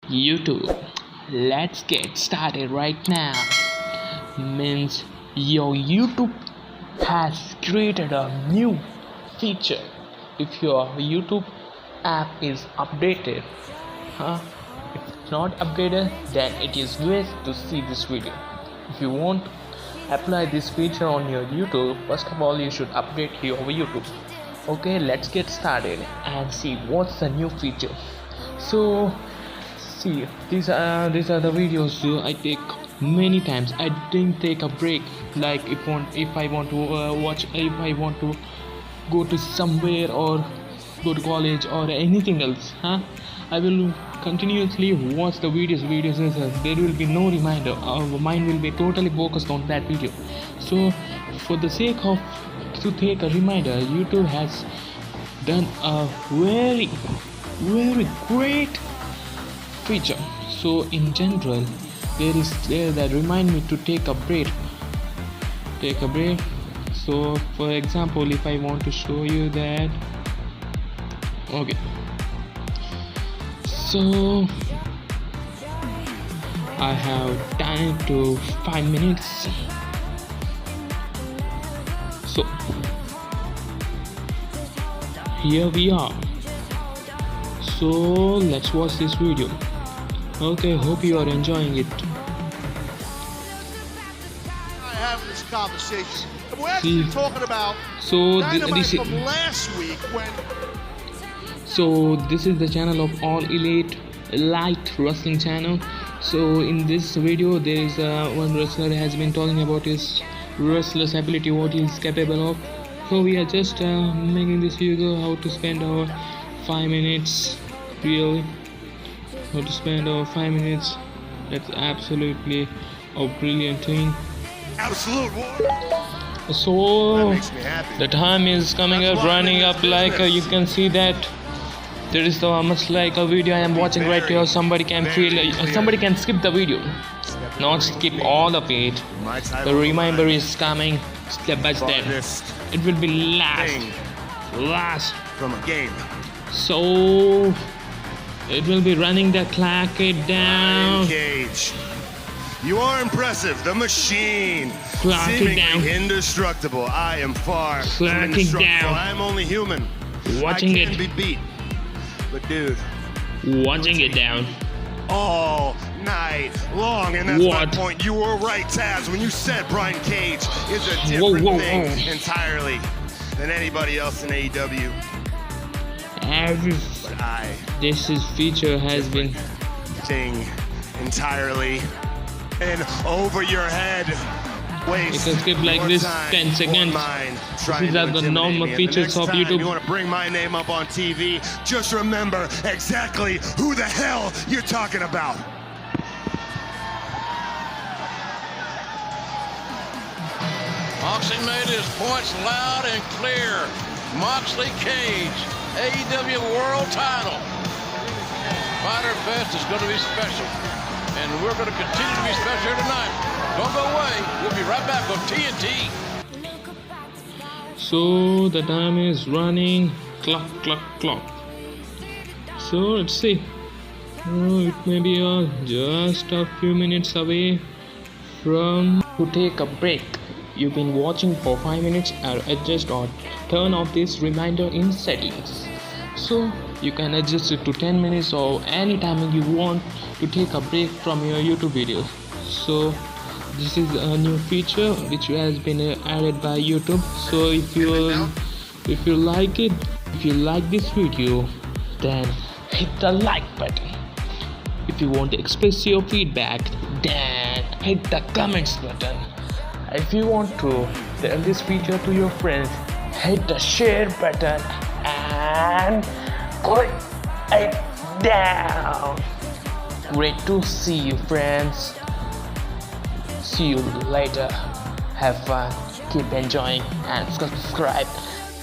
YouTube. Let's get started right now. Means your YouTube has created a new feature. If your YouTube app is updated, if it's not updated, then it is waste to see this video. If you want to apply this feature on your YouTube, first of all you should update your YouTube. Okay, let's get started and see what's the new feature. So see, these are the videos I take many times. I didn't take a break. Like if I want to watch, if I want to go to somewhere or go to college or anything else, I will continuously watch the videos. There will be no reminder. Our mind will be totally focused on that video. So for the sake of to take a reminder, YouTube has done a very great feature. So in general, there is that remind me to take a break. So for example, if I want to show you that, okay, so I have done it to 5 minutes. So here we are. So let's watch this video. Okay, hope you are enjoying it. I have this conversation. We're actually talking about Dynamite from last week when. So this is the channel of All Elite Wrestling channel. So in this video, there is one wrestler has been talking about his wrestler's ability, what he is capable of. So we are just making this video how to spend our 5 minutes. Really, how to spend our 5 minutes. That's absolutely a brilliant thing. Absolute war. So the time is coming up, running up, like you can see that there is so much like a video I am watching right here. Somebody can somebody can skip the video, not skip all of it. The reminder is coming step by step. It will be last from a game. So it will be running the clock it down. Cage. You are impressive. The machine. Clock it down. Indestructible. I am far Clock from it indestructible. down. I am only human. Watching I can it. be beat. But dude. Watching it down. All night long, and that's my What? point. You were right, Taz, when you said Brian Cage is a different thing entirely than anybody else in AEW. This feature has been thing entirely and over your head. You can skip like this 10 seconds. These are the normal features of YouTube. You want to bring my name up on TV, just remember exactly who the hell you're talking about. Moxley made his points loud and clear. Moxley Cage, AEW World Title. Fighter Fest is going to be special, and we're going to continue to be special here tonight. Don't go away. We'll be right back on TNT. So the time is running. Clock. So let's see. It may be just a few minutes away from to take a break. You've been watching for 5 minutes. Adjust or turn off this reminder in settings. So you can adjust it to 10 minutes or any time you want to take a break from your YouTube videos. So this is a new feature which has been added by YouTube. So if you like it, if you like this video, then hit the like button. If you want to express your feedback, then hit the comments button. If you want to tell this feature to your friends, hit the share button and click it down. Great to see you, friends. See you later. Have fun, keep enjoying, and subscribe.